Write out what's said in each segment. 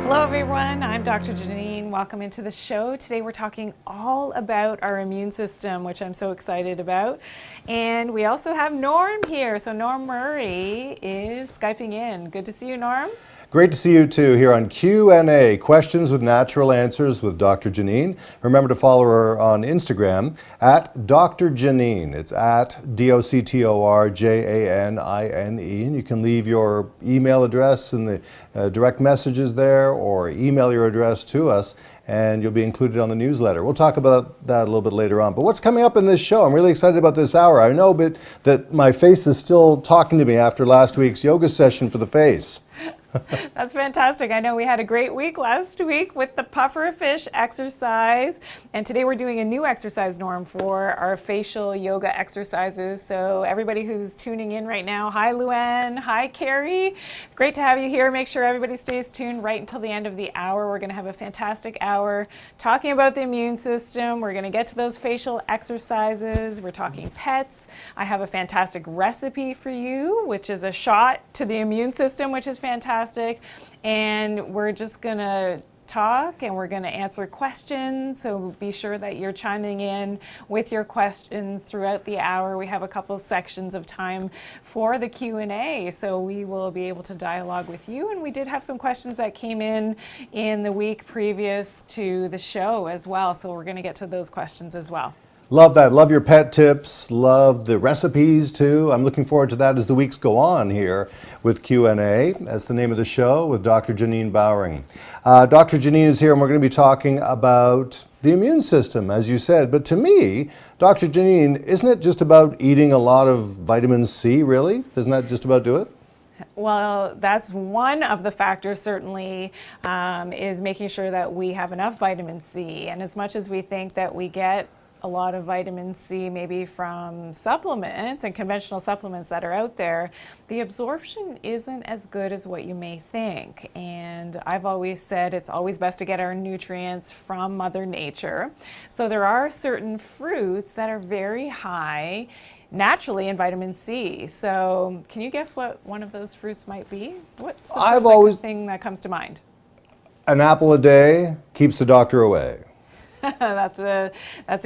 Hello everyone, I'm Dr. Janine. Welcome into the show. Today we're talking all about our immune system, which I'm so excited about. And we also have Norm here. So Norm Murray is Skyping in. Good to see you, Norm. Great to see you too here on Q&A, Questions with Natural Answers with Dr. Janine. Remember to follow her on Instagram at Dr. Janine. It's at DOCTORJANINE. And you can leave your email address in the direct messages there or email your address to us and you'll be included on the newsletter. We'll talk about that a little bit later on. But what's coming up in this show? I'm really excited about this hour. I know that my face is still talking to me after last week's yoga session for the face. That's fantastic. I know we had a great week last week with the pufferfish exercise, and today we're doing a new exercise, Norm, for our facial yoga exercises. So everybody who's tuning in right now, hi Luann, hi Carrie, great to have you here. Make sure everybody stays tuned right until the end of the hour. We're going to have a fantastic hour talking about the immune system. We're going to get to those facial exercises. We're talking pets. I have a fantastic recipe for you, which is a shot to the immune system, which is fantastic. And we're just going to talk and we're going to answer questions. So be sure that you're chiming in with your questions throughout the hour. We have a couple of sections of time for the Q&A, so we will be able to dialogue with you. And we did have some questions that came in the week previous to the show as well. So we're going to get to those questions as well. Love that. Love your pet tips. Love the recipes too. I'm looking forward to that as the weeks go on here with Q&A. That's the name of the show with Dr. Janine Bowering. Dr. Janine is here and we're going to be talking about the immune system, as you said. But to me, Dr. Janine, isn't it just about eating a lot of vitamin C, really? Doesn't that just about do it? Well, that's one of the factors, certainly, is making sure that we have enough vitamin C. And as much as we think that we get a lot of vitamin C maybe from supplements and conventional supplements that are out there, the absorption isn't as good as what you may think. And I've always said it's always best to get our nutrients from Mother Nature. So there are certain fruits that are very high naturally in vitamin C. So can you guess what one of those fruits might be? What's the thing that comes to mind? An apple a day keeps the doctor away. That's a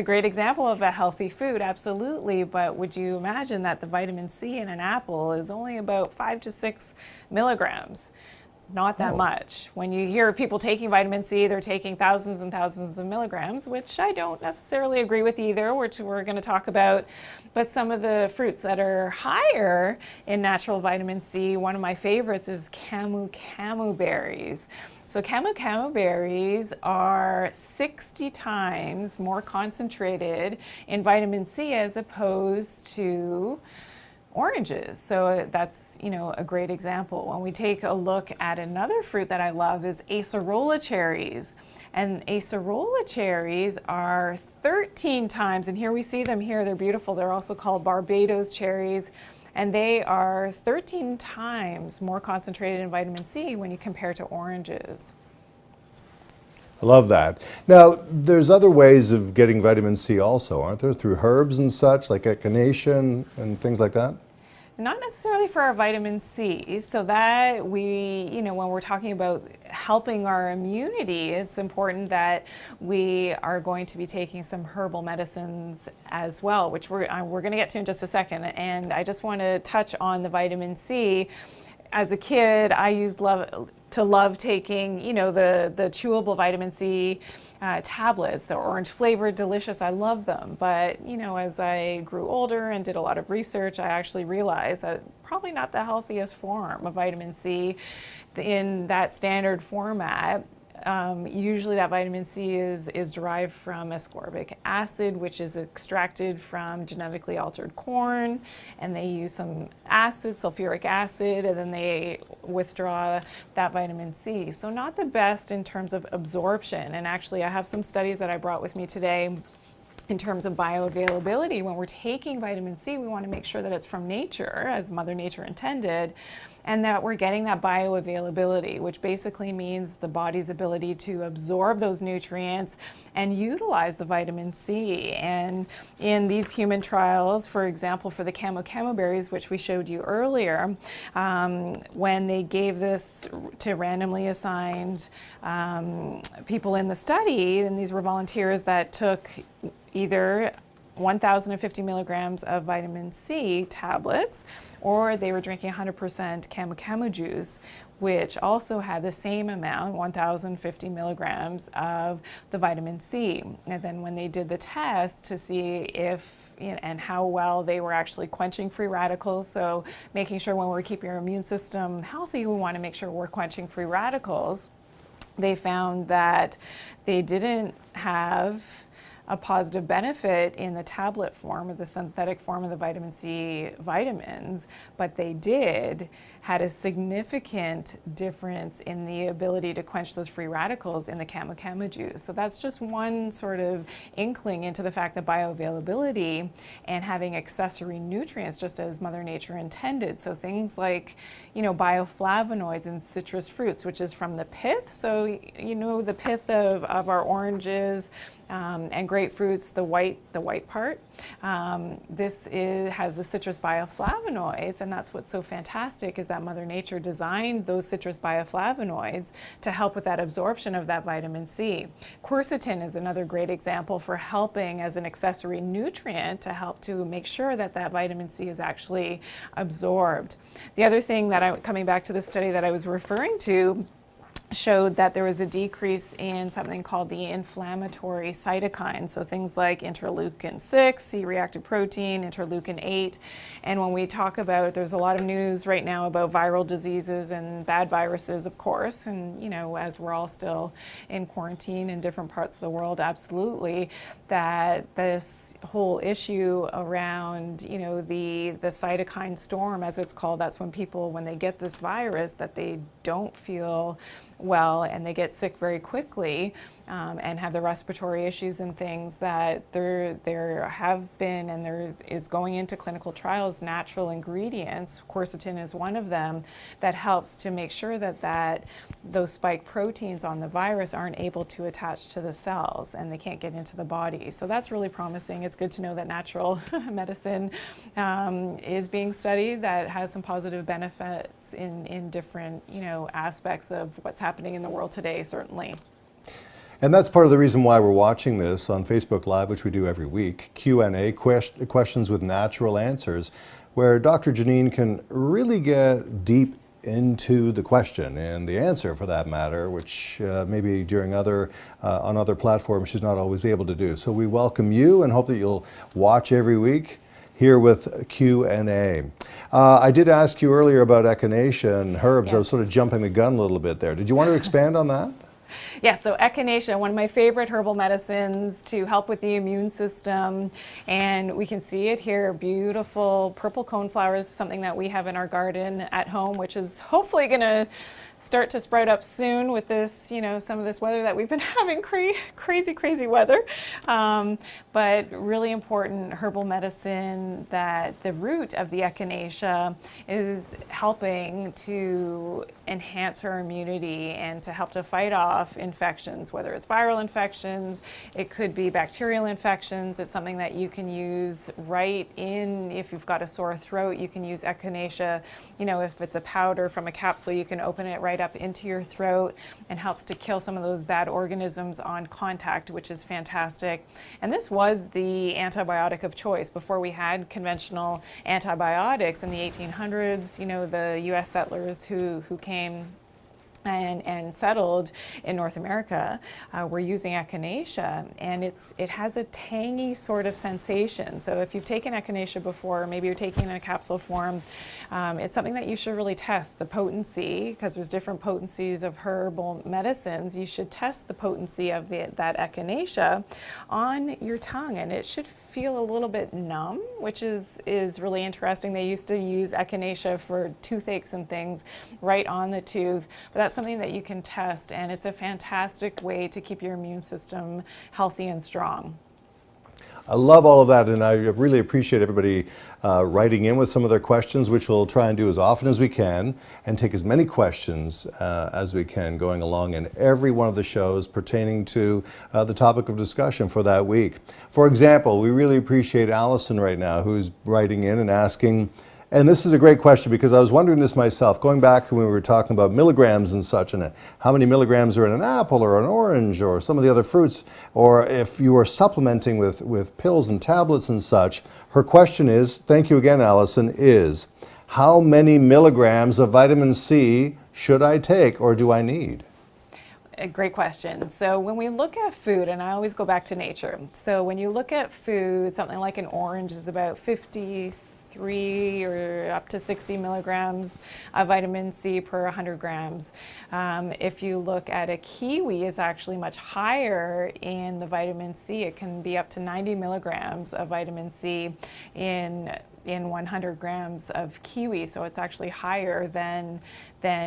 great example of a healthy food, absolutely. But would you imagine that the vitamin C in an apple is only about 5 to 6 milligrams? It's not that much. When you hear people taking vitamin C, they're taking thousands and thousands of milligrams, which I don't necessarily agree with either, which we're going to talk about. But some of the fruits that are higher in natural vitamin C, one of my favorites is Camu Camu berries. So Camu Camu berries are 60 times more concentrated in vitamin C as opposed to oranges. So that's, a great example. When we take a look at another fruit that I love is acerola cherries. And acerola cherries are 13 times, and here we see them here, they're beautiful. They're also called Barbados cherries. And they are 13 times more concentrated in vitamin C when you compare to oranges. I love that. Now, there's other ways of getting vitamin C also, aren't there? Through herbs and such, like echinacea and things like that? Not necessarily for our vitamin C, so that when we're talking about helping our immunity, it's important that we are going to be taking some herbal medicines as well, which we're going to get to in just a second. And I just want to touch on the vitamin C. As a kid, I used to love taking, the chewable vitamin C tablets. They're orange flavored, delicious. I love them. But, as I grew older and did a lot of research, I actually realized that probably not the healthiest form of vitamin C in that standard format. Usually that vitamin C is derived from ascorbic acid, which is extracted from genetically altered corn, and they use some acid, sulfuric acid, and then they withdraw that vitamin C. So not the best in terms of absorption. And actually I have some studies that I brought with me today in terms of bioavailability. When we're taking vitamin C, we want to make sure that it's from nature, as Mother Nature intended. and that we're getting that bioavailability, which basically means the body's ability to absorb those nutrients and utilize the vitamin C. And in these human trials, for example, for the Camu Camu berries, which we showed you earlier, when they gave this to randomly assigned people in the study, and these were volunteers that took either 1,050 milligrams of vitamin C tablets, or they were drinking 100% Camu Camu juice, which also had the same amount, 1,050 milligrams of the vitamin C. And then when they did the test to see if and how well they were actually quenching free radicals, so making sure when we're keeping our immune system healthy, we want to make sure we're quenching free radicals, they found that they didn't have a positive benefit in the tablet form or the synthetic form of the vitamin C vitamins, but they had a significant difference in the ability to quench those free radicals in the Camu Camu juice. So that's just one sort of inkling into the fact that bioavailability and having accessory nutrients, just as Mother Nature intended. So things like, bioflavonoids in citrus fruits, which is from the pith. So, the pith of our oranges and grapefruits, the white part. This has the citrus bioflavonoids, and that's what's so fantastic is that Mother Nature designed those citrus bioflavonoids to help with that absorption of that vitamin C. Quercetin is another great example for helping as an accessory nutrient to help to make sure that that vitamin C is actually absorbed. The other thing that coming back to the study that I was referring to, showed that there was a decrease in something called the inflammatory cytokines, so things like interleukin 6, C-reactive protein, interleukin 8. And when we talk about, there's a lot of news right now about viral diseases and bad viruses, of course, and as we're all still in quarantine in different parts of the world, absolutely, that this whole issue around, the cytokine storm, as it's called, that's when people, when they get this virus, that they don't feel well and they get sick very quickly and have the respiratory issues and things, that there have been and there is going into clinical trials natural ingredients. Quercetin is one of them that helps to make sure that those spike proteins on the virus aren't able to attach to the cells and they can't get into the body. So that's really promising. It's good to know that natural medicine is being studied, that has some positive benefits in different aspects of what's happening in the world today, certainly. And that's part of the reason why we're watching this on Facebook Live, which we do every week, Q&A, questions with natural answers, where Dr. Janine can really get deep into the question and the answer, for that matter, which maybe on other platforms she's not always able to do. So we welcome you and hope that you'll watch every week here with Q&A. I did ask you earlier about echinacea and herbs. Yes. I was sort of jumping the gun a little bit there. Did you want to expand on that? Yeah, so Echinacea, one of my favorite herbal medicines to help with the immune system. And we can see it here, beautiful purple coneflowers, something that we have in our garden at home, which is hopefully going to start to sprout up soon with this, some of this weather that we've been having, crazy weather. But really important herbal medicine that the root of the Echinacea is helping to enhance our immunity and to help to fight off infections, whether it's viral infections, it could be bacterial infections. It's something that you can use right in, if you've got a sore throat, you can use Echinacea. If it's a powder from a capsule, you can open it right up into your throat and helps to kill some of those bad organisms on contact, which is fantastic. And this was the antibiotic of choice before we had conventional antibiotics in the 1800s. The US settlers who came and settled in North America were using Echinacea, and it has a tangy sort of sensation. So if you've taken Echinacea before, maybe you're taking it in a capsule form, it's something that you should really test the potency, because there's different potencies of herbal medicines. You should test the potency of that Echinacea on your tongue, and it should feel a little bit numb, which is really interesting. They used to use Echinacea for toothaches and things right on the tooth, but that's something that you can test, and it's a fantastic way to keep your immune system healthy and strong. I love all of that, and I really appreciate everybody writing in with some of their questions, which we'll try and do as often as we can and take as many questions as we can going along in every one of the shows pertaining to the topic of discussion for that week. For example, we really appreciate Allison right now, who's writing in and asking, and this is a great question because I was wondering this myself, going back to when we were talking about milligrams and such, and how many milligrams are in an apple or an orange or some of the other fruits, or if you are supplementing with pills and tablets and such. Her question is, thank you again, Allison, is how many milligrams of vitamin C should I take or do I need? A great question. So when we look at food, and I always go back to nature. So when you look at food, something like an orange is about 53 or up to 60 milligrams of vitamin C per 100 grams. If you look at a kiwi, it's actually much higher in the vitamin C. It can be up to 90 milligrams of vitamin C in 100 grams of kiwi, so it's actually higher than,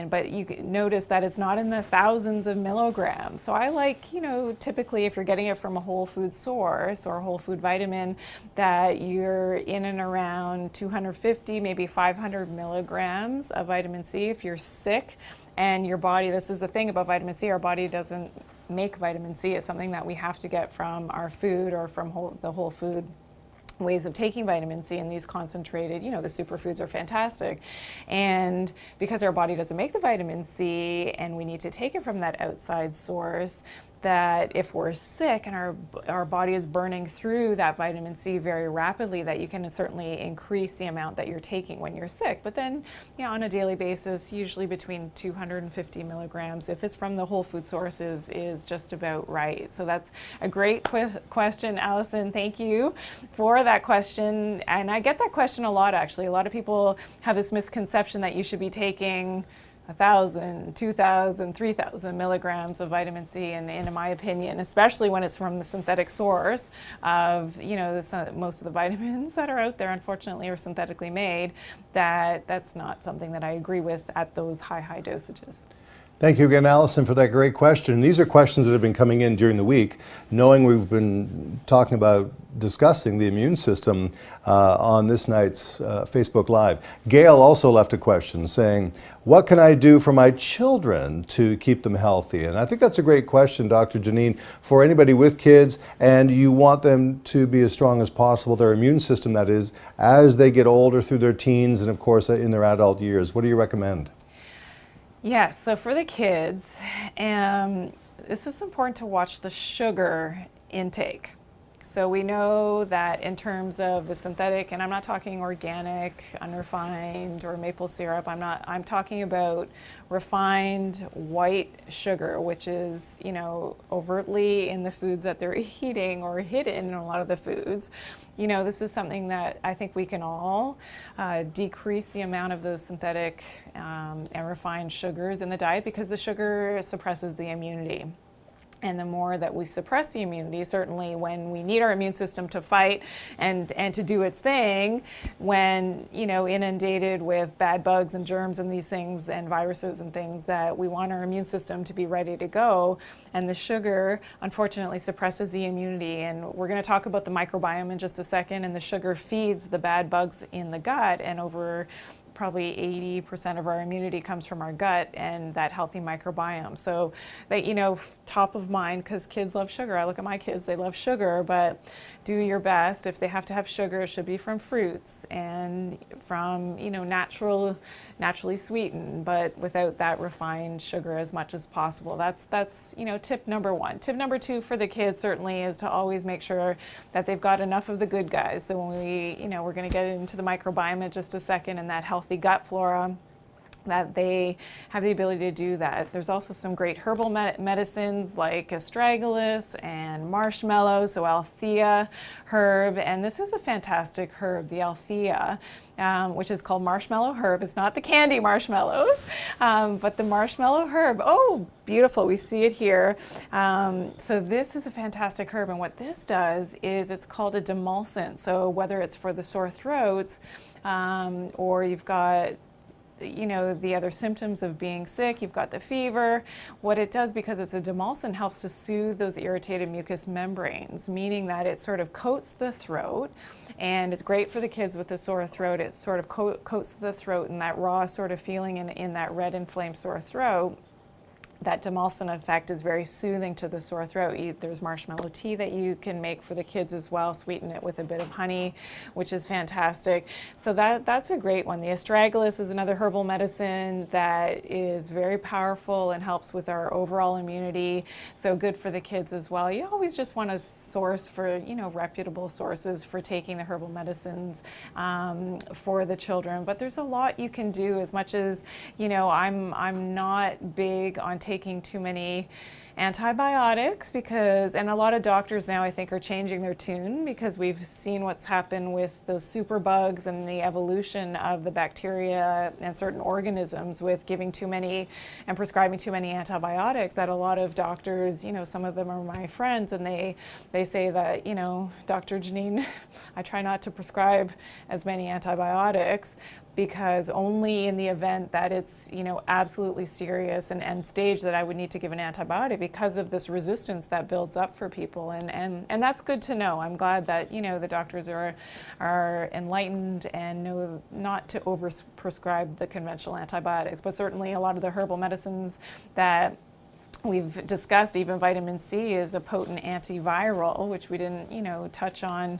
but you can notice that it's not in the thousands of milligrams. So I like, typically if you're getting it from a whole food source or a whole food vitamin, that you're in and around 250, maybe 500 milligrams of vitamin C. If you're sick and your body, this is the thing about vitamin C, our body doesn't make vitamin C. It's something that we have to get from our food or from the whole food ways of taking vitamin C, and these concentrated, the superfoods are fantastic. And because our body doesn't make the vitamin C and we need to take it from that outside source, that if we're sick and our body is burning through that vitamin C very rapidly, that you can certainly increase the amount that you're taking when you're sick. But then, on a daily basis, usually between 250 milligrams, if it's from the whole food sources, is just about right. So that's a great question, Allison. Thank you for that question. And I get that question a lot, actually. A lot of people have this misconception that you should be taking 1,000, 2,000, 3,000 milligrams of vitamin C, and in my opinion, especially when it's from the synthetic source of, most of the vitamins that are out there, unfortunately, are synthetically made, that's not something that I agree with at those high dosages. Thank you again, Allison, for that great question. These are questions that have been coming in during the week, knowing we've been talking about discussing the immune system on this night's Facebook Live. Gail also left a question saying, what can I do for my children to keep them healthy? And I think that's a great question, Dr. Janine, for anybody with kids, and you want them to be as strong as possible, their immune system that is, as they get older through their teens and of course in their adult years. What do you recommend? Yes, so for the kids, this is important to watch the sugar intake. So we know that in terms of the synthetic, and I'm not talking organic, unrefined, or maple syrup, I'm talking about refined white sugar, which is, overtly in the foods that they're eating or hidden in a lot of the foods. This is something that I think we can all decrease the amount of those synthetic and refined sugars in the diet, because the sugar suppresses the immunity. And the more that we suppress the immunity, certainly when we need our immune system to fight and to do its thing, when, inundated with bad bugs and germs and these things and viruses and things, that we want our immune system to be ready to go. And the sugar, unfortunately, suppresses the immunity. And we're going to talk about the microbiome in just a second. And the sugar feeds the bad bugs in the gut, and over probably 80% of our immunity comes from our gut and that healthy microbiome. So that, top of mind, because kids love sugar. I look at my kids, they love sugar, but do your best. If they have to have sugar, it should be from fruits and from, naturally sweetened, but without that refined sugar as much as possible. That's tip number one. Tip number two for the kids certainly is to always make sure that they've got enough of the good guys. So when we're going to get into the microbiome in just a second, and that healthy gut flora, that they have the ability to do that. There's also some great herbal medicines like Astragalus and marshmallow, so Alethea herb, and this is a fantastic herb, the Alethea, which is called marshmallow herb. It's not the candy marshmallows, but the marshmallow herb. Oh, beautiful, we see it here. So this is a fantastic herb, and what this does is it's called a demulcent. So whether it's for the sore throat, or you've got the other symptoms of being sick. You've got the fever. What it does, because it's a demulcent, helps to soothe those irritated mucous membranes, meaning that it sort of coats the throat, and it's great for the kids with a sore throat. It sort of coats the throat, and that raw sort of feeling in that red inflamed sore throat. That demulcent effect is very soothing to the sore throat. There's marshmallow tea that you can make for the kids as well, sweeten it with a bit of honey, which is fantastic. So that's a great one. The Astragalus is another herbal medicine that is very powerful and helps with our overall immunity. So good for the kids as well. You always just want to source for, reputable sources for taking the herbal medicines for the children. But there's a lot you can do. As much as, I'm not big on taking too many antibiotics, and a lot of doctors now I think are changing their tune, because we've seen what's happened with those superbugs and the evolution of the bacteria and certain organisms with giving too many and prescribing too many antibiotics, that a lot of doctors, some of them are my friends, and they say that, Dr. Janine, I try not to prescribe as many antibiotics, because only in the event that it's, absolutely serious and end stage that I would need to give an antibiotic, because of this resistance that builds up for people. And that's good to know. I'm glad that, the doctors are enlightened and know not to overprescribe the conventional antibiotics, but certainly a lot of the herbal medicines that we've discussed, even vitamin C is a potent antiviral, which we didn't, touch on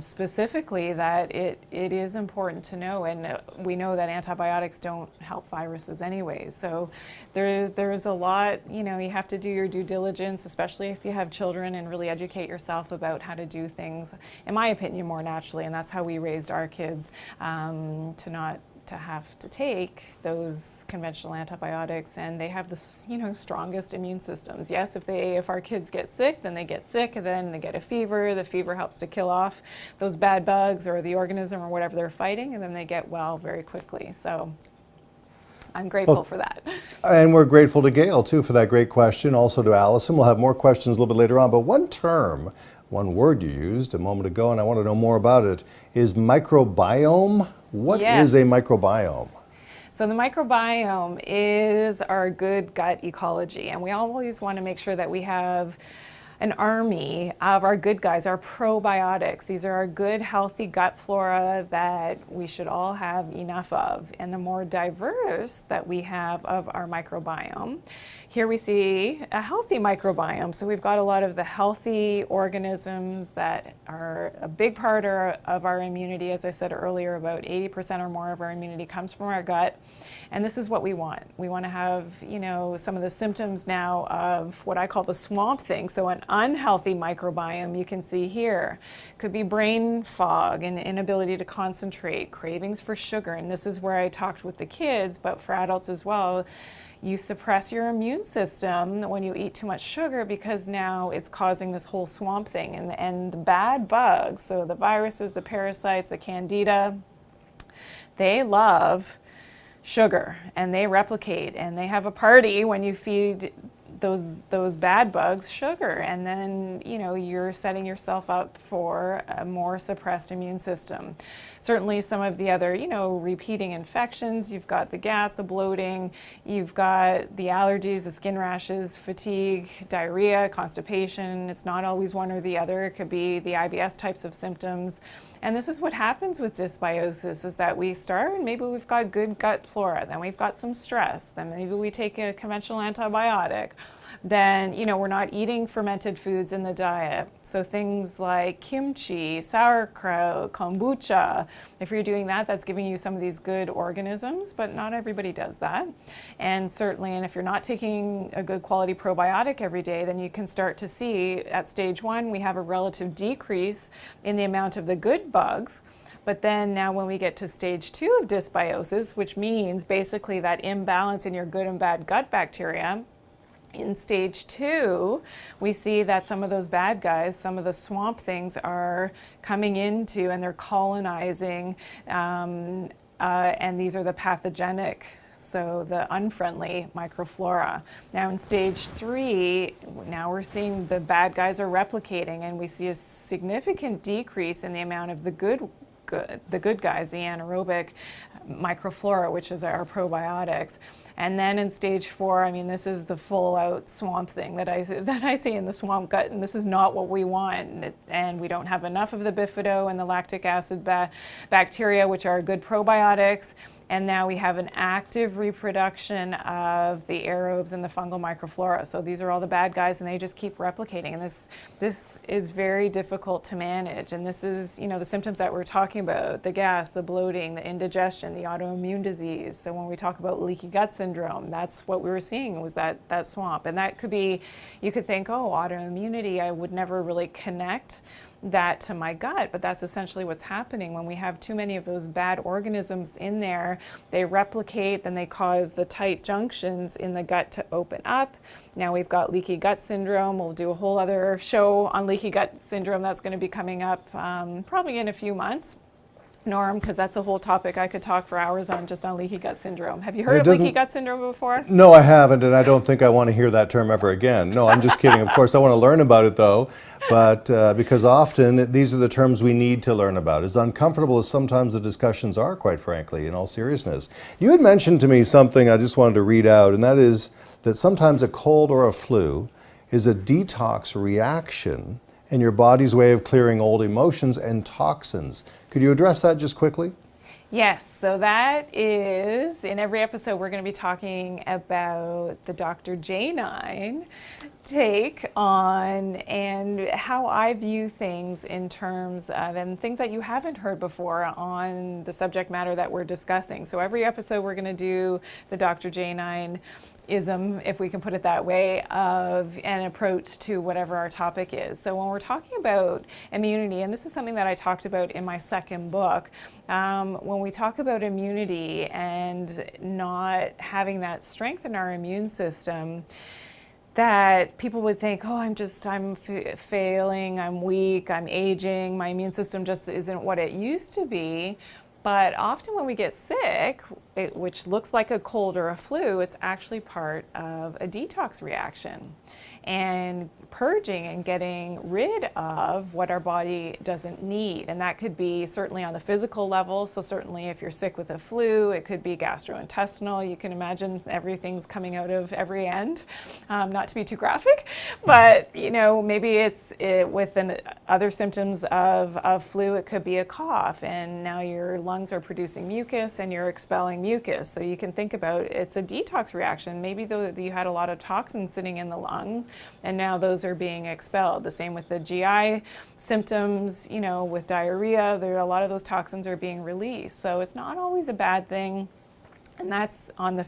specifically, that it is important to know. And we know that antibiotics don't help viruses anyway. So there's a lot, you have to do your due diligence, especially if you have children, and really educate yourself about how to do things, in my opinion, more naturally. And that's how we raised our kids, to not to have to take those conventional antibiotics, and they have the strongest immune systems. Yes, if our kids get sick, then they get sick, and then they get a fever. The fever helps to kill off those bad bugs or the organism or whatever they're fighting, and then they get well very quickly. So I'm grateful for that. And we're grateful to Gail too for that great question. Also to Allison. We'll have more questions a little bit later on, but one word you used a moment ago, and I want to know more about it, is microbiome. What is a microbiome? So the microbiome is our good gut ecology, and we always want to make sure that we have an army of our good guys, our probiotics. These are our good, healthy gut flora that we should all have enough of. And the more diverse that we have of our microbiome, here we see a healthy microbiome. So we've got a lot of the healthy organisms that are a big part of our immunity. As I said earlier, about 80% or more of our immunity comes from our gut. And this is what we want. We want to have, some of the symptoms now of what I call the swamp thing. So an unhealthy microbiome, you can see here, could be brain fog and inability to concentrate, cravings for sugar. And this is where I talked with the kids, but for adults as well. You suppress your immune system when you eat too much sugar, because now it's causing this whole swamp thing. And the bad bugs, so the viruses, the parasites, the candida, they love sugar, and they replicate, and they have a party when you feed those bad bugs sugar, and then you're setting yourself up for a more suppressed immune system. Certainly some of the other repeating infections, you've got the gas, the bloating, you've got the allergies, the skin rashes, fatigue, diarrhea, constipation. It's not always one or the other. It could be the IBS types of symptoms. And this is what happens with dysbiosis, is that we start, and maybe we've got good gut flora, then we've got some stress, then maybe we take a conventional antibiotic, then we're not eating fermented foods in the diet. So things like kimchi, sauerkraut, kombucha, if you're doing that, that's giving you some of these good organisms, but not everybody does that. And certainly, and if you're not taking a good quality probiotic every day, then you can start to see at stage 1, we have a relative decrease in the amount of the good bugs. But then now when we get to stage 2 of dysbiosis, which means basically that imbalance in your good and bad gut bacteria, in stage 2, we see that some of those bad guys, some of the swamp things are coming into, and they're colonizing, and these are the pathogenic, so the unfriendly microflora. Now in stage 3, now we're seeing the bad guys are replicating, and we see a significant decrease in the amount of the good the good guys, the anaerobic microflora, which is our probiotics. And then in stage 4, I mean, this is the full-out swamp thing that I see in the swamp gut, and this is not what we want. And we don't have enough of the bifido and the lactic acid bacteria, which are good probiotics. And now we have an active reproduction of the aerobes and the fungal microflora. So these are all the bad guys, and they just keep replicating. And this is very difficult to manage. And this is, the symptoms that we're talking about: the gas, the bloating, the indigestion, the autoimmune disease. So when we talk about leaky gut syndrome, that's what we were seeing, was that swamp. And that could be, you could think, oh, autoimmunity, I would never really connect that to my gut, but that's essentially what's happening. When we have too many of those bad organisms in there, they replicate, then they cause the tight junctions in the gut to open up. Now we've got leaky gut syndrome. We'll do a whole other show on leaky gut syndrome that's going to be coming up probably in a few months, Norm, because that's a whole topic I could talk for hours on, just on leaky gut syndrome. Have you heard of leaky gut syndrome before? No, I haven't, and I don't think I want to hear that term ever again. No, I'm just kidding. Of course, I want to learn about it, though, but because often these are the terms we need to learn about. As uncomfortable as sometimes the discussions are, quite frankly, in all seriousness. You had mentioned to me something I just wanted to read out, and that is that sometimes a cold or a flu is a detox reaction and your body's way of clearing old emotions and toxins. Could you address that just quickly? Yes, so that is, in every episode we're going to be talking about the Dr. Janine take on and how I view things in terms of, and things that you haven't heard before on the subject matter that we're discussing. So every episode we're going to do the Dr. Janine ism, if we can put it that way, of an approach to whatever our topic is. So when we're talking about immunity, and this is something that I talked about in my second book, when we talk about immunity and not having that strength in our immune system, that people would think, oh, I'm failing, I'm weak, I'm aging, my immune system just isn't what it used to be. But often when we get sick, which looks like a cold or a flu, it's actually part of a detox reaction. And purging and getting rid of what our body doesn't need. And that could be certainly on the physical level. So certainly if you're sick with a flu, it could be gastrointestinal. You can imagine everything's coming out of every end. Not to be too graphic, but maybe it's with other symptoms of flu, it could be a cough, and now your lungs are producing mucus and you're expelling mucus. So you can think about it's a detox reaction. Maybe you had a lot of toxins sitting in the lungs, and now those are being expelled. The same with the GI symptoms, with diarrhea, a lot of those toxins are being released. So it's not always a bad thing. And that's on the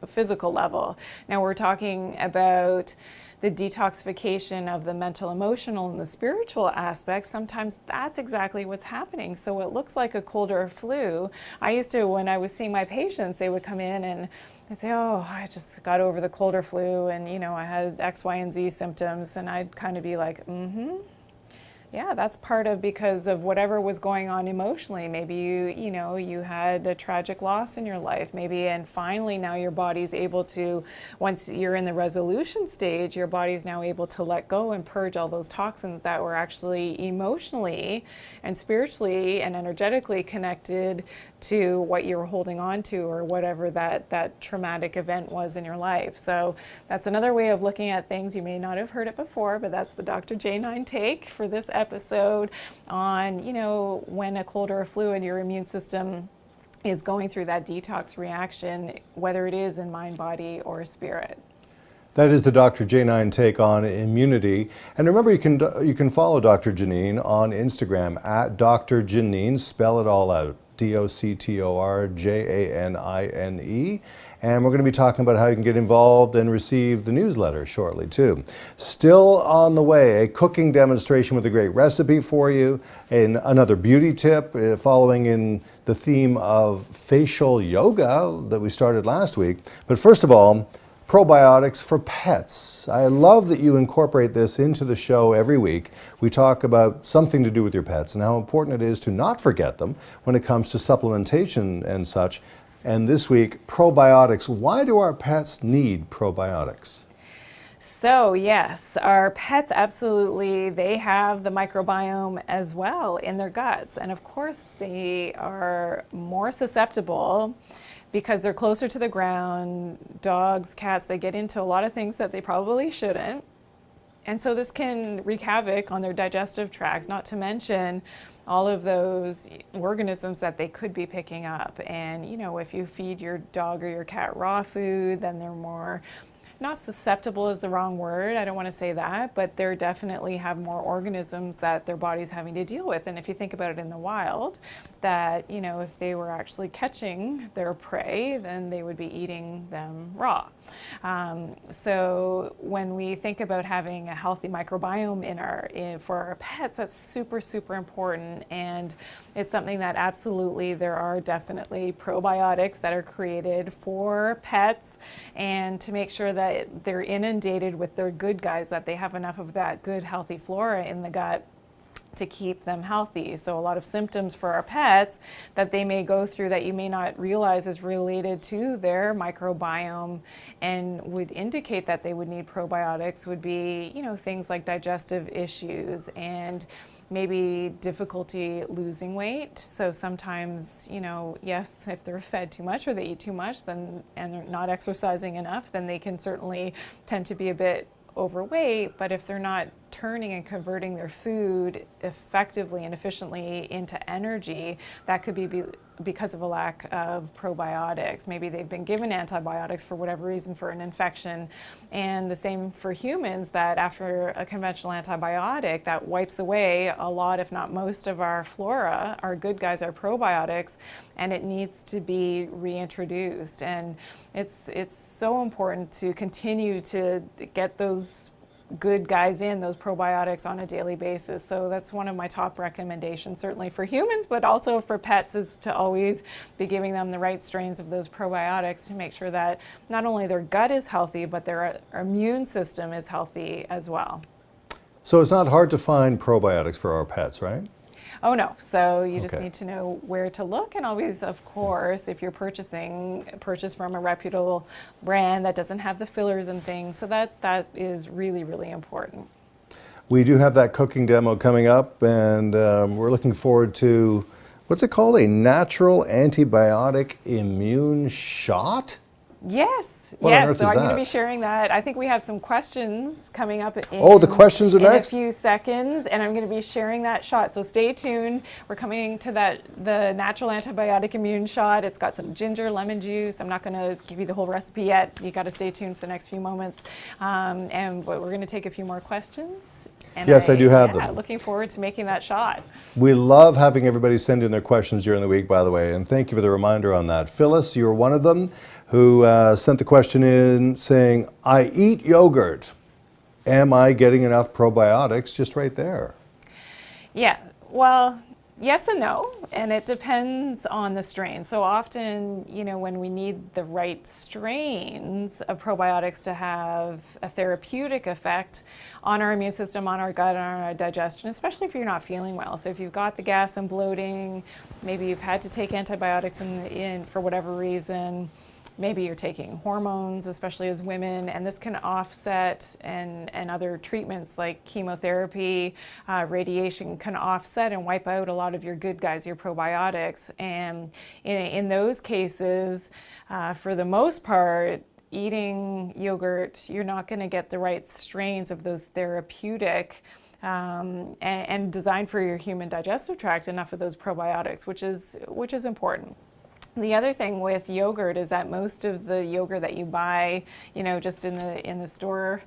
physical level. Now we're talking about the detoxification of the mental, emotional, and the spiritual aspects. Sometimes that's exactly what's happening. So it looks like a cold or a flu. I used to, when I was seeing my patients, they would come in and I'd say, oh, I just got over the cold or flu, and I had X, Y, and Z symptoms, and I'd kind of be like, yeah, that's part of because of whatever was going on emotionally. Maybe you had a tragic loss in your life, maybe, and finally now your body's able to, once you're in the resolution stage, your body's now able to let go and purge all those toxins that were actually emotionally and spiritually and energetically connected to what you were holding on to, or whatever that traumatic event was in your life. So that's another way of looking at things. You may not have heard it before, but that's the Dr. Janine take for this episode on, when a cold or a flu and your immune system is going through that detox reaction, whether it is in mind, body, or spirit. That is the Dr. Janine take on immunity. And remember, you can follow Dr. Janine on Instagram at Dr. Janine, spell it all out, DoctorJanine. And we're going to be talking about how you can get involved and receive the newsletter shortly too. Still on the way, a cooking demonstration with a great recipe for you, and another beauty tip following in the theme of facial yoga that we started last week. But first of all, probiotics for pets. I love that you incorporate this into the show every week. We talk about something to do with your pets and how important it is to not forget them when it comes to supplementation and such. And this week, probiotics. Why do our pets need probiotics? So yes, our pets absolutely, they have the microbiome as well in their guts. And of course they are more susceptible because they're closer to the ground. Dogs, cats, they get into a lot of things that they probably shouldn't. And so this can wreak havoc on their digestive tracts, not to mention all of those organisms that they could be picking up. And you know, if you feed your dog or your cat raw food, then they're more, not susceptible is the wrong word, I don't want to say that, but they definitely have more organisms that their body's having to deal with. And if you think about it in the wild, that, you know, if they were actually catching their prey, then they would be eating them raw. So when we think about having a healthy microbiome for our pets, that's super, super important. And it's something that absolutely there are definitely probiotics that are created for pets, and to make sure that they're inundated with their good guys, that they have enough of that good healthy flora in the gut to keep them healthy. So a lot of symptoms for our pets that they may go through that you may not realize is related to their microbiome and would indicate that they would need probiotics would be, you know, things like digestive issues and maybe difficulty losing weight. So sometimes, you know, yes, if they're fed too much or they eat too much, then and they're not exercising enough, then they can certainly tend to be a bit overweight. But if they're not turning and converting their food effectively and efficiently into energy, that could be because of a lack of probiotics. Maybe they've been given antibiotics for whatever reason for an infection. And the same for humans, that after a conventional antibiotic, that wipes away a lot, if not most, of our flora, our good guys, our probiotics, and it needs to be reintroduced. And it's so important to continue to get those good guys in, those probiotics on a daily basis. So that's one of my top recommendations, certainly for humans, but also for pets, is to always be giving them the right strains of those probiotics to make sure that not only their gut is healthy, but their immune system is healthy as well. So it's not hard to find probiotics for our pets, right? Oh no, so you just Okay. need to know where to look, and always, of course, if you're purchase from a reputable brand that doesn't have the fillers and things, so that is really, really important. We do have that cooking demo coming up, and we're looking forward to, what's it called, a natural antibiotic immune shot? Yes. What on yes, earth so is I'm going to that? be sharing that. I think we have some questions coming up Oh, the questions are next? in a few seconds, and I'm going to be sharing that shot. So stay tuned. We're coming to the natural antibiotic immune shot. It's got some ginger, lemon juice. I'm not going to give you the whole recipe yet. You got to stay tuned for the next few moments. But we're going to take a few more questions. And Yes, I do have them. Looking forward to making that shot. We love having everybody send in their questions during the week, by the way, and thank you for the reminder on that. Phyllis, you're one of them who sent the question in saying, I eat yogurt. Am I getting enough probiotics? Just right there. Yeah, well, yes and no, and it depends on the strain. So often, you know, when we need the right strains of probiotics to have a therapeutic effect on our immune system, on our gut, on our digestion, especially if you're not feeling well. So if you've got the gas and bloating, maybe you've had to take antibiotics in for whatever reason, maybe you're taking hormones, especially as women, and this can offset, and other treatments like chemotherapy, radiation can offset and wipe out a lot of your good guys, your probiotics. And in those cases, for the most part, eating yogurt, you're not going to get the right strains of those therapeutic and designed for your human digestive tract, enough of those probiotics, which is important. The other thing with yogurt is that most of the yogurt that you buy, you know, just in the store,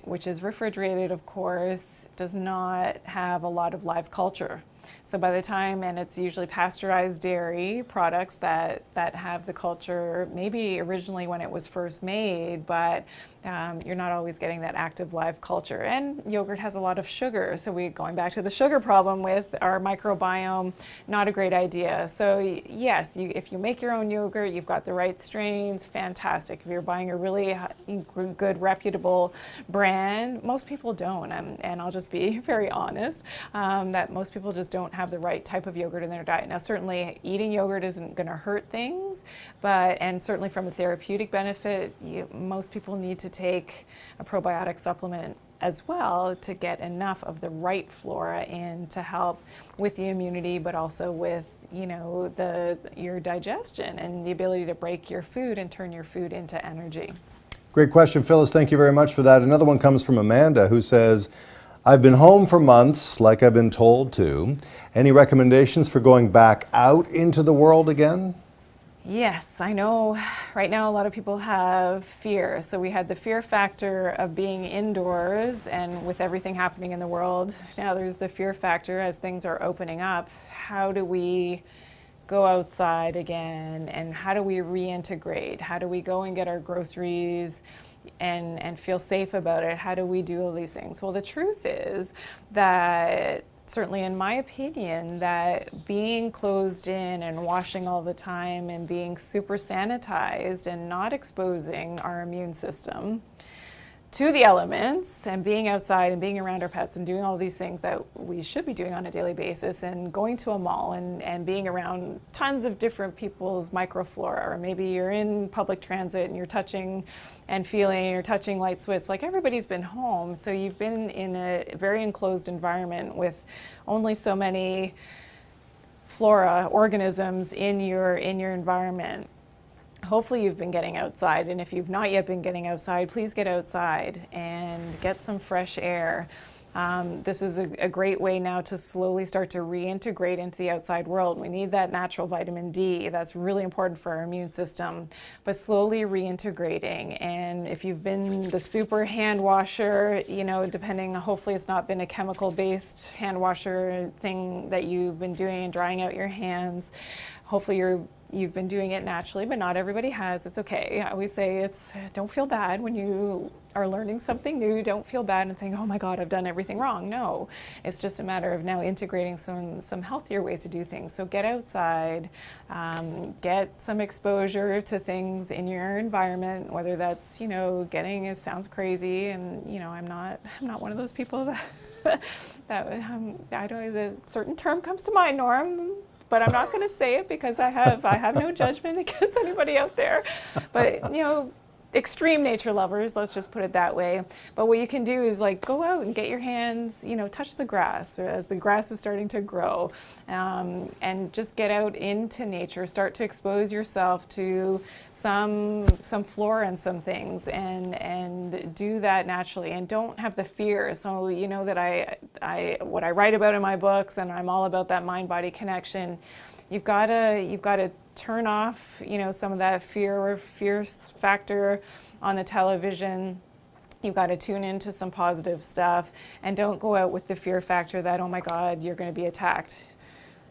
which is refrigerated, of course, does not have a lot of live culture. So by the time, and it's usually pasteurized dairy products that have the culture, maybe originally when it was first made, but you're not always getting that active live culture. And yogurt has a lot of sugar. So going back to the sugar problem with our microbiome, not a great idea. So yes, if you make your own yogurt, you've got the right strains, fantastic. If you're buying a really good, reputable brand, most people don't. And I'll just be very honest, that most people just don't don't have the right type of yogurt in their diet. Now, certainly eating yogurt isn't going to hurt things, and certainly from a therapeutic benefit, most people need to take a probiotic supplement as well to get enough of the right flora in to help with the immunity, but also with your digestion and the ability to break your food and turn your food into energy. Great question, Phyllis. Thank you very much for that. Another one comes from Amanda, who says, I've been home for months, like I've been told to. Any recommendations for going back out into the world again? Yes, I know right now a lot of people have fear. So we had the fear factor of being indoors, and with everything happening in the world, now there's the fear factor as things are opening up. How do we go outside again, and how do we reintegrate? How do we go and get our groceries and feel safe about it? How do we do all these things? Well, the truth is that, certainly in my opinion, that being closed in and washing all the time and being super sanitized and not exposing our immune system to the elements and being outside and being around our pets and doing all these things that we should be doing on a daily basis, and going to a mall and being around tons of different people's microflora, or maybe you're in public transit and you're touching and feeling, you're touching light switch, like everybody's been home, so you've been in a very enclosed environment with only so many flora, organisms in your environment. Hopefully you've been getting outside, and if you've not yet been getting outside, please get outside and get some fresh air. This is a great way now to slowly start to reintegrate into the outside world. We need that natural vitamin D. That's really important for our immune system, but slowly reintegrating. And if you've been the super hand washer, depending, hopefully it's not been a chemical-based hand washer thing that you've been doing and drying out your hands. Hopefully you've been doing it naturally, but not everybody has. It's okay. I always say don't feel bad when you are learning something new. Don't feel bad and think, oh my God, I've done everything wrong. No, it's just a matter of now integrating some healthier ways to do things. So get outside, get some exposure to things in your environment, whether that's, getting, it sounds crazy, and I'm not one of those people that I don't, the certain term comes to mind, Norm, but I'm not going to say it because I have no judgment against anybody out there. But extreme nature lovers, let's just put it that way. But what you can do is go out and get your hands, touch the grass as the grass is starting to grow, and just get out into nature. Start to expose yourself to some flora and some things, and do that naturally. And don't have the fear. So that I what I write about in my books, and I'm all about that mind-body connection. You've got to turn off, some of that fear factor on the television. You've got to tune into some positive stuff, and don't go out with the fear factor that, oh my God, you're going to be attacked.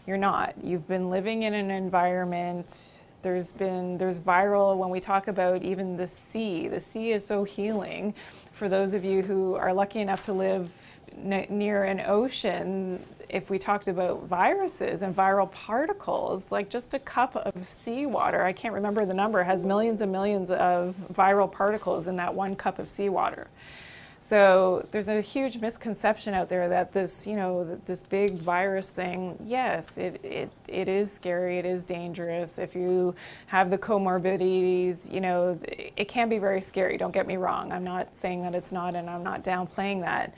You're not. You've been living in an environment. There's viral, when we talk about even the sea is so healing. For those of you who are lucky enough to live near an ocean, if we talked about viruses and viral particles, like just a cup of seawater, I can't remember the number, has millions and millions of viral particles in that one cup of seawater. So there's a huge misconception out there that this, this big virus thing, yes, it is scary, it is dangerous. If you have the comorbidities, it can be very scary, don't get me wrong. I'm not saying that it's not, and I'm not downplaying that.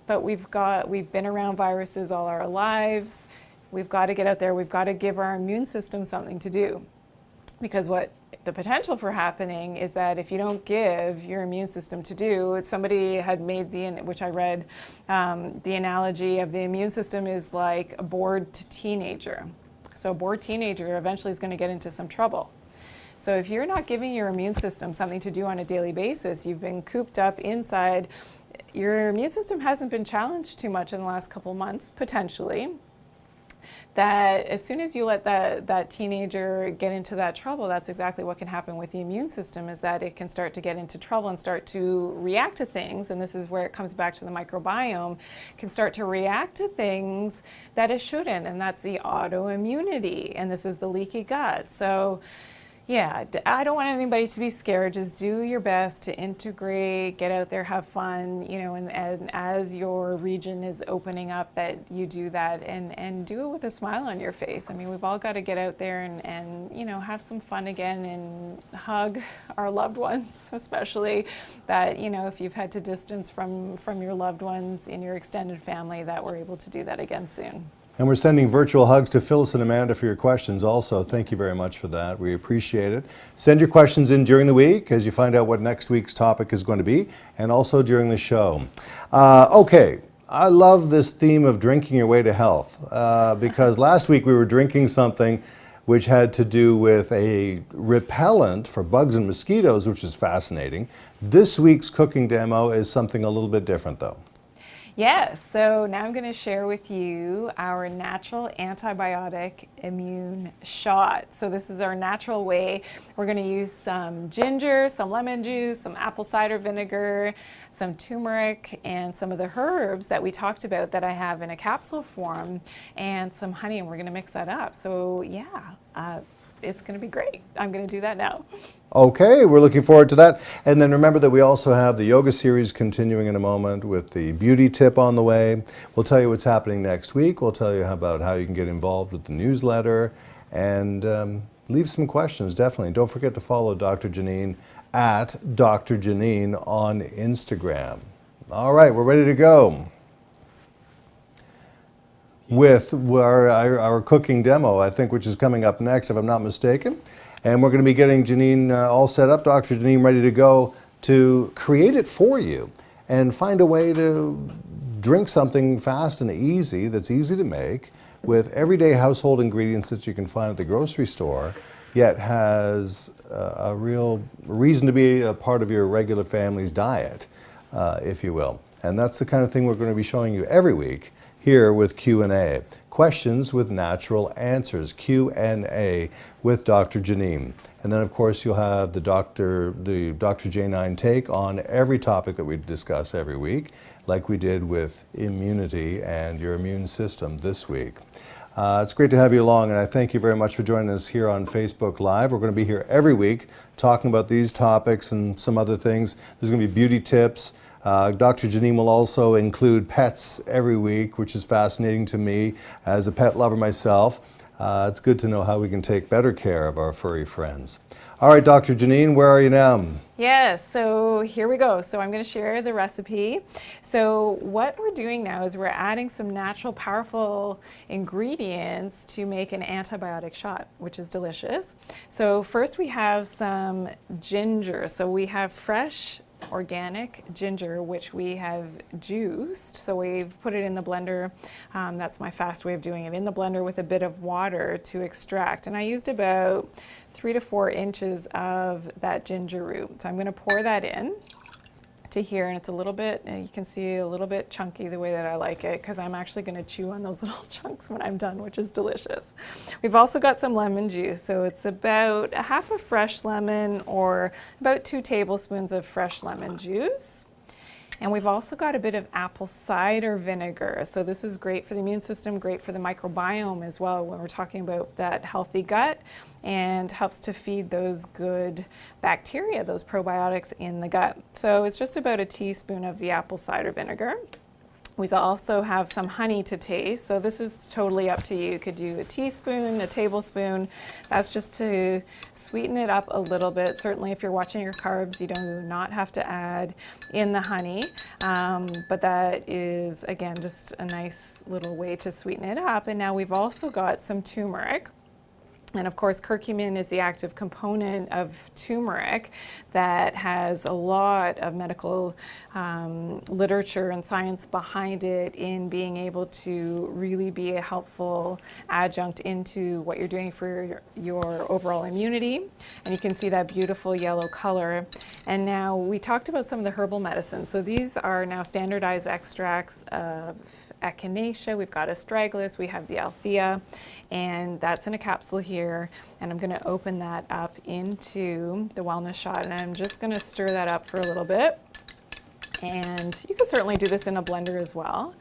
But we've been around viruses all our lives. We've got to get out there. We've got to give our immune system something to do. Because what the potential for happening is that if you don't give your immune system to do, somebody had made which I read, the analogy of the immune system is like a bored teenager. So a bored teenager eventually is going to get into some trouble. So if you're not giving your immune system something to do on a daily basis, you've been cooped up inside, your immune system hasn't been challenged too much in the last couple months, potentially, that as soon as you let that teenager get into that trouble, that's exactly what can happen with the immune system, is that it can start to get into trouble and start to react to things, and this is where it comes back to the microbiome, can start to react to things that it shouldn't, and that's the autoimmunity, and this is the leaky gut. So Yeah, I don't want anybody to be scared. Just do your best to integrate, get out there, have fun, and as your region is opening up, that you do that and do it with a smile on your face. I mean, we've all got to get out there and have some fun again and hug our loved ones, especially that, if you've had to distance from your loved ones in your extended family, that we're able to do that again soon. And we're sending virtual hugs to Phyllis and Amanda for your questions also. Thank you very much for that. We appreciate it. Send your questions in during the week as you find out what next week's topic is going to be, and also during the show. Okay, I love this theme of drinking your way to health because last week we were drinking something which had to do with a repellent for bugs and mosquitoes, which is fascinating. This week's cooking demo is something a little bit different though. Yes, so now I'm going to share with you our natural antibiotic immune shot. So this is our natural way. We're going to use some ginger, some lemon juice, some apple cider vinegar, some turmeric, and some of the herbs that we talked about that I have in a capsule form, and some honey, and we're going to mix that up. So yeah, it's going to be great. I'm going to do that now. Okay, we're looking forward to that. And then remember that we also have the yoga series continuing in a moment with the beauty tip on the way. We'll tell you what's happening next week. We'll tell you about how you can get involved with the newsletter and leave some questions, definitely. Don't forget to follow Dr. Janine at Dr. Janine on Instagram. All right, we're ready to go with our cooking demo, I think, which is coming up next, if I'm not mistaken. And we're going to be getting Janine all set up, Dr. Janine, ready to go to create it for you and find a way to drink something fast and easy that's easy to make with everyday household ingredients that you can find at the grocery store, yet has a real reason to be a part of your regular family's diet, if you will. And that's the kind of thing we're going to be showing you every week here with Q&A. Questions with natural answers, Q&A with Dr. Janine. And then of course you'll have the Dr. J9 take on every topic that we discuss every week, like we did with immunity and your immune system this week. It's great to have you along, and I thank you very much for joining us here on Facebook Live. We're going to be here every week talking about these topics and some other things. There's going to be beauty tips. Dr. Janine will also include pets every week, which is fascinating to me as a pet lover myself. It's good to know how we can take better care of our furry friends. All right, Dr. Janine, where are you now? Yes, so here we go. So I'm going to share the recipe. So what we're doing now is we're adding some natural, powerful ingredients to make an antibiotic shot, which is delicious. So first we have some ginger. So we have fresh organic ginger, which we have juiced. So we've put it in the blender. That's my fast way of doing it, in the blender with a bit of water to extract. And I used about 3 to 4 inches of that ginger root. So I'm going to pour that in to here, and it's a little bit, you can see a little bit chunky the way that I like it, because I'm actually going to chew on those little chunks when I'm done, which is delicious. We've also got some lemon juice, so it's about a half a fresh lemon or about 2 tablespoons of fresh lemon juice. And we've also got a bit of apple cider vinegar. So this is great for the immune system, great for the microbiome as well when we're talking about that healthy gut, and helps to feed those good bacteria, those probiotics in the gut. So it's just about a teaspoon of the apple cider vinegar. We also have some honey to taste, so this is totally up to you. You could do a teaspoon, a tablespoon. That's just to sweeten it up a little bit. Certainly if you're watching your carbs, you do not have to add in the honey, but that is, again, just a nice little way to sweeten it up. And now we've also got some turmeric. And of course, curcumin is the active component of turmeric that has a lot of medical literature and science behind it in being able to really be a helpful adjunct into what you're doing for your overall immunity. And you can see that beautiful yellow color. And now we talked about some of the herbal medicines. So these are now standardized extracts of Echinacea, we've got Astragalus, we have the Alethea, and that's in a capsule here. And I'm going to open that up into the wellness shot, and I'm just going to stir that up for a little bit. And you can certainly do this in a blender as well.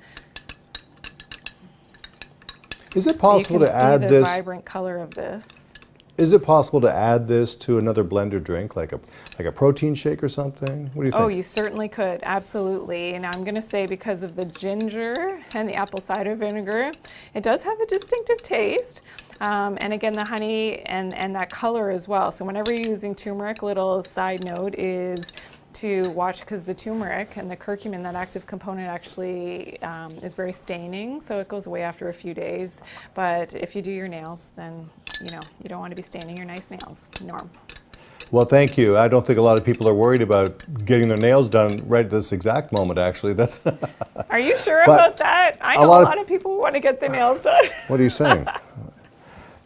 Is it possible to add the this? vibrant color of this. Is it possible to add this to another blender drink, like a protein shake or something? What do you think? Oh, you certainly could, absolutely. And I'm going to say because of the ginger and the apple cider vinegar, it does have a distinctive taste. And again, the honey and that color as well. So whenever you're using turmeric, little side note is to watch, because the turmeric and the curcumin, that active component, actually is very staining, so it goes away after a few days. But if you do your nails, then you don't want to be staining your nice nails. Norm. Well, thank you. I don't think a lot of people are worried about getting their nails done right at this exact moment, actually. That's Are you sure about that? I know a lot of people want to get their nails done. What are you saying?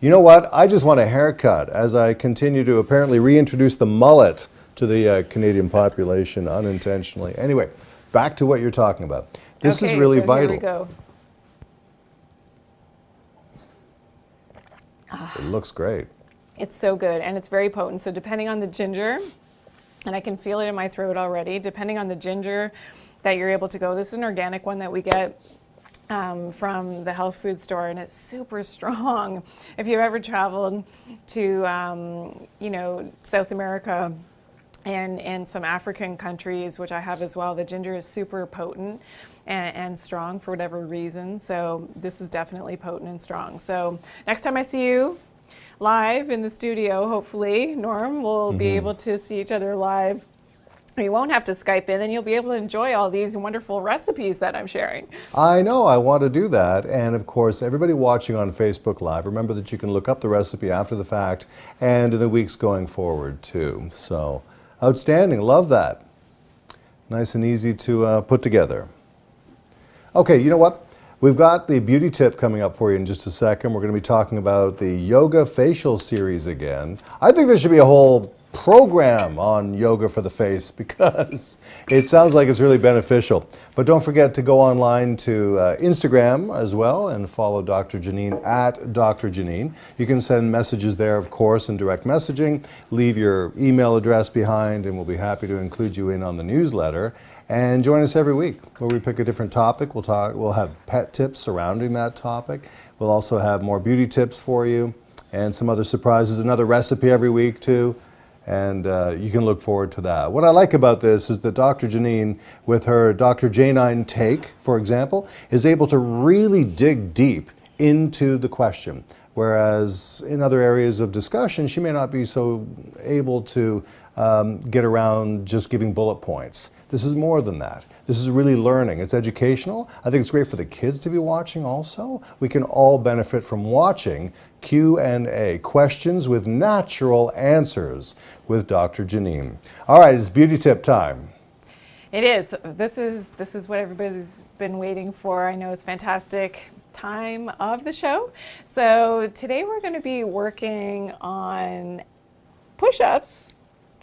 You know what? I just want a haircut as I continue to apparently reintroduce the mullet to the Canadian population unintentionally. Anyway, back to what you're talking about. This is really vital. Here we go. It looks great. It's so good, and it's very potent. So depending on the ginger, and I can feel it in my throat already, depending on the ginger that you're able to go, this is an organic one that we get from the health food store, and it's super strong. If you've ever traveled to, South America, and some African countries, which I have as well, the ginger is super potent and strong for whatever reason. So this is definitely potent and strong. So next time I see you live in the studio, hopefully, Norm, we'll be able to see each other live. You won't have to Skype in, and you'll be able to enjoy all these wonderful recipes that I'm sharing. I know, I want to do that. And of course, everybody watching on Facebook Live, remember that you can look up the recipe after the fact and in the weeks going forward too. So outstanding, love that. Nice and easy to put together. Okay, you know what? We've got the beauty tip coming up for you in just a second. We're going to be talking about the yoga facial series again. I think there should be a whole program on yoga for the face because it sounds like it's really beneficial. But don't forget to go online to Instagram as well and follow Dr. Janine at Dr. Janine. You can send messages there, of course, in direct messaging. Leave your email address behind and we'll be happy to include you in on the newsletter. And join us every week where we pick a different topic. We'll have pet tips surrounding that topic. We'll also have more beauty tips for you and some other surprises, another recipe every week too. And you can look forward to that. What I like about this is that Dr. Janine, with her Dr. Janine take, for example, is able to really dig deep into the question. Whereas in other areas of discussion, she may not be so able to get around just giving bullet points. This is more than that. This is really learning. It's educational. I think it's great for the kids to be watching also. We can all benefit from watching Q&A, questions with natural answers with Dr. Janine. All right, it's beauty tip time. It is. This is what everybody's been waiting for. I know it's fantastic time of the show. So today we're going to be working on push-ups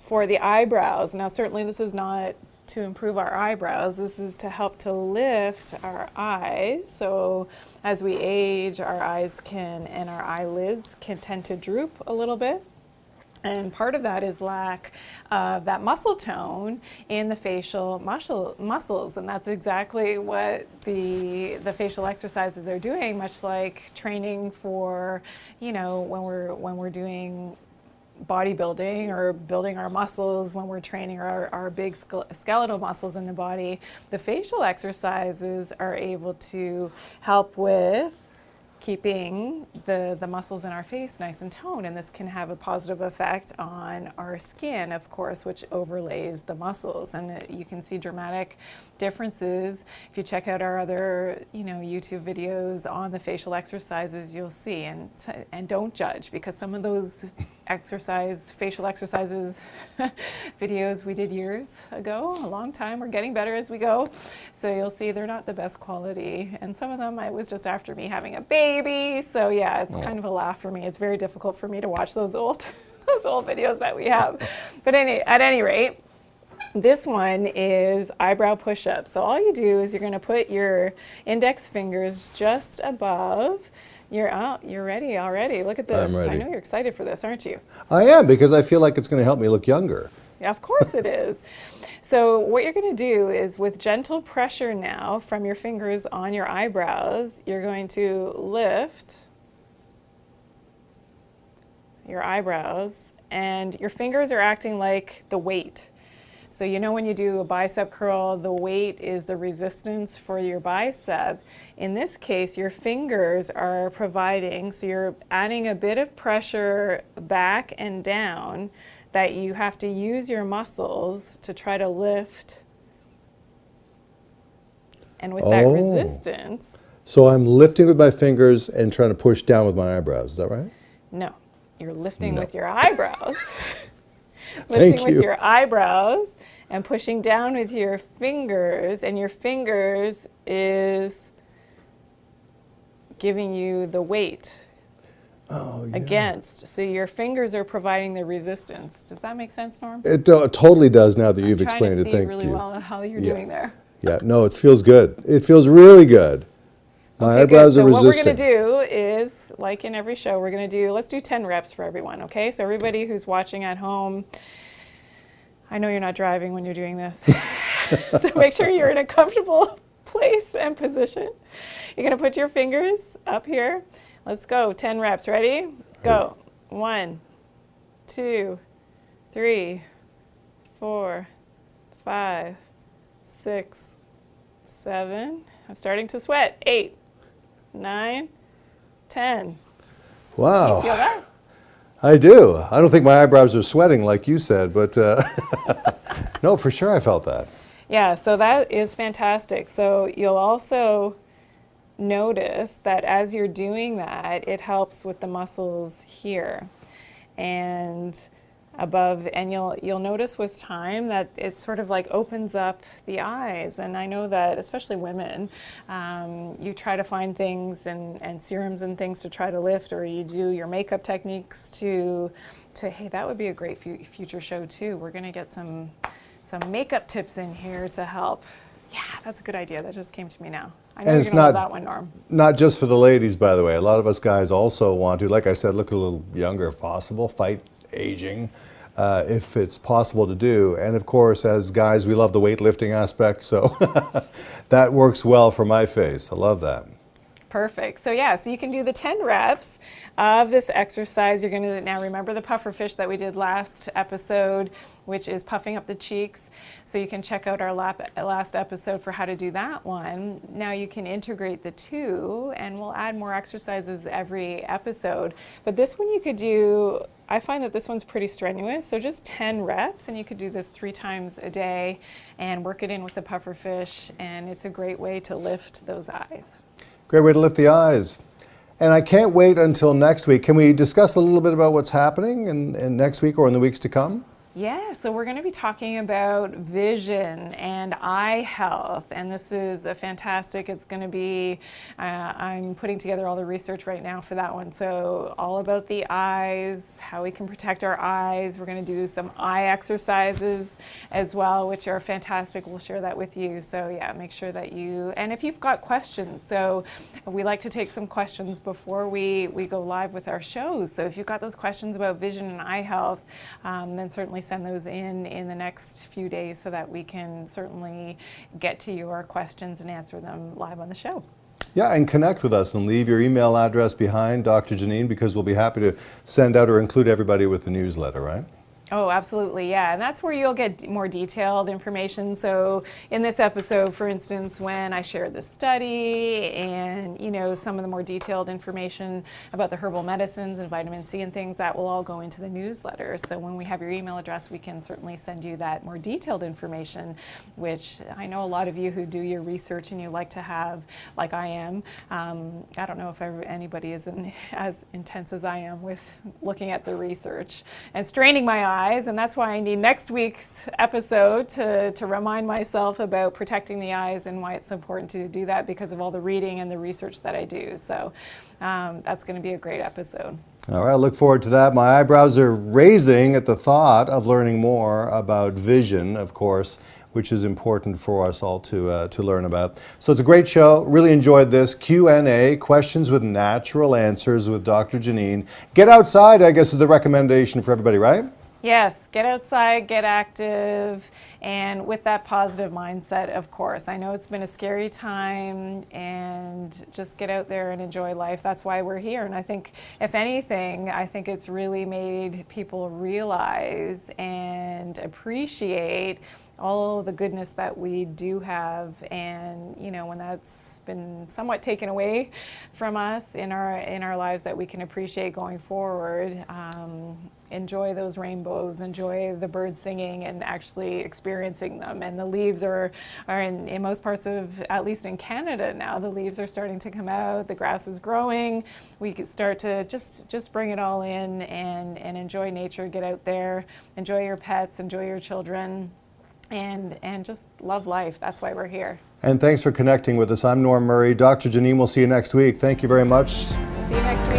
for the eyebrows. Now certainly this is not to improve our eyebrows. This is to help to lift our eyes. So as we age, our eyes and our eyelids can tend to droop a little bit. And part of that is lack of that muscle tone in the facial muscles. And that's exactly what the facial exercises are doing, much like training for, when we're doing bodybuilding or building our muscles, when we're training our big skeletal muscles in the body. The facial exercises are able to help with keeping the muscles in our face nice and toned, and this can have a positive effect on our skin, of course, which overlays the muscles, and you can see dramatic differences. If you check out our other YouTube videos on the facial exercises, you'll see, and don't judge, because some of those facial exercises videos we did years ago, a long time, we're getting better as we go, so you'll see they're not the best quality, and some of them it was just after me having a baby. So yeah, it's kind of a laugh for me. It's very difficult for me to watch those old videos that we have. But at any rate, this one is eyebrow push-ups. So all you do is you're going to put your index fingers just above your, you're ready already. Look at this. I'm ready. I know you're excited for this, aren't you? I am, because I feel like it's going to help me look younger. Yeah, of course it is. So what you're going to do is, with gentle pressure now from your fingers on your eyebrows, you're going to lift your eyebrows, and your fingers are acting like the weight. So you know when you do a bicep curl, the weight is the resistance for your bicep. In this case, your fingers are providing, so you're adding a bit of pressure back and down that you have to use your muscles to try to lift. And with that resistance... So I'm lifting with my fingers and trying to push down with my eyebrows, is that right? No, you're lifting with your eyebrows. Thank Lifting you. with your eyebrows and pushing down with your fingers, and your fingers is giving you the weight against. So your fingers are providing the resistance. Does that make sense, Norm? It totally does now that you've explained it. Thank you. Thank Really you. well how you're doing there. Yeah, no, it feels good. It feels really good. My eyebrows are resisting. What we're going to do is, like in every show, let's do 10 reps for everyone, okay? So everybody who's watching at home, I know you're not driving when you're doing this, so make sure you're in a comfortable place and position. You're going to put your fingers up here. Let's go, 10 reps. Ready? Go. 1, 2, 3, 4, 5, 6, 7. I'm starting to sweat. 8, 9, 10. Wow. You feel that? I do. I don't think my eyebrows are sweating like you said, but no, for sure I felt that. Yeah, so that is fantastic. So you'll also notice that as you're doing that, it helps with the muscles here and above, and you'll notice with time that it sort of like opens up the eyes. And I know that especially women, you try to find things and serums and things to try to lift, or you do your makeup techniques to hey, that would be a great future show too. We're gonna get some makeup tips in here to help. Yeah, that's a good idea. That just came to me now. I know you're gonna love that one, Norm. Not just for the ladies, by the way. A lot of us guys also want to, like I said, look a little younger if possible, fight aging if it's possible to do. And of course, as guys, we love the weightlifting aspect, so that works well for my face. I love that. Perfect. So yeah, so you can do the 10 reps of this exercise. You're going to now remember the puffer fish that we did last episode, which is puffing up the cheeks. So you can check out our last episode for how to do that one. Now you can integrate the two, and we'll add more exercises every episode. But this one you could do, I find that this one's pretty strenuous, so just 10 reps, and you could do this 3 times a day and work it in with the puffer fish, and it's a great way to lift those eyes. Great way to lift the eyes. And I can't wait until next week. Can we discuss a little bit about what's happening in next week or in the weeks to come? Yeah, so we're going to be talking about vision and eye health, and this is a fantastic, it's going to be, I'm putting together all the research right now for that one, so all about the eyes, how we can protect our eyes. We're going to do some eye exercises as well, which are fantastic. We'll share that with you, so yeah, make sure that you, and if you've got questions, so we like to take some questions before we go live with our shows, so if you've got those questions about vision and eye health, then certainly send those in the next few days so that we can certainly get to your questions and answer them live on the show. Yeah, and connect with us and leave your email address behind, Dr. Janine, because we'll be happy to send out or include everybody with the newsletter, right? Oh, absolutely, yeah. And that's where you'll get more detailed information. So in this episode, for instance, when I shared the study and, you know, some of the more detailed information about the herbal medicines and vitamin C and things, that will all go into the newsletter. So when we have your email address, we can certainly send you that more detailed information, which I know a lot of you who do your research and you like to have, like I am. I don't know if anybody is as intense as I am with looking at the research and straining my eyes. And that's why I need next week's episode to remind myself about protecting the eyes and why it's important to do that because of all the reading and the research that I do. So that's going to be a great episode. All right, I look forward to that. My eyebrows are raising at the thought of learning more about vision, of course, which is important for us all to learn about. So it's a great show. Really enjoyed this. Q&A, questions with natural answers with Dr. Janine. Get outside, I guess, is the recommendation for everybody, right? Yes, get outside, get active, and with that positive mindset, of course. I know it's been a scary time, and just get out there and enjoy life. That's why we're here. And I think, if anything, I think it's really made people realize and appreciate all the goodness that we do have. And when that's been somewhat taken away from us in our lives, that we can appreciate going forward. Enjoy those rainbows, enjoy the birds singing and actually experiencing them. And the leaves are in most parts of, at least in Canada now, the leaves are starting to come out, the grass is growing. We can start to just bring it all in and enjoy nature, get out there, enjoy your pets, enjoy your children, and just love life. That's why we're here. And thanks for connecting with us. I'm Norm Murray. Dr. Janine, we'll see you next week. Thank you very much. See you next week.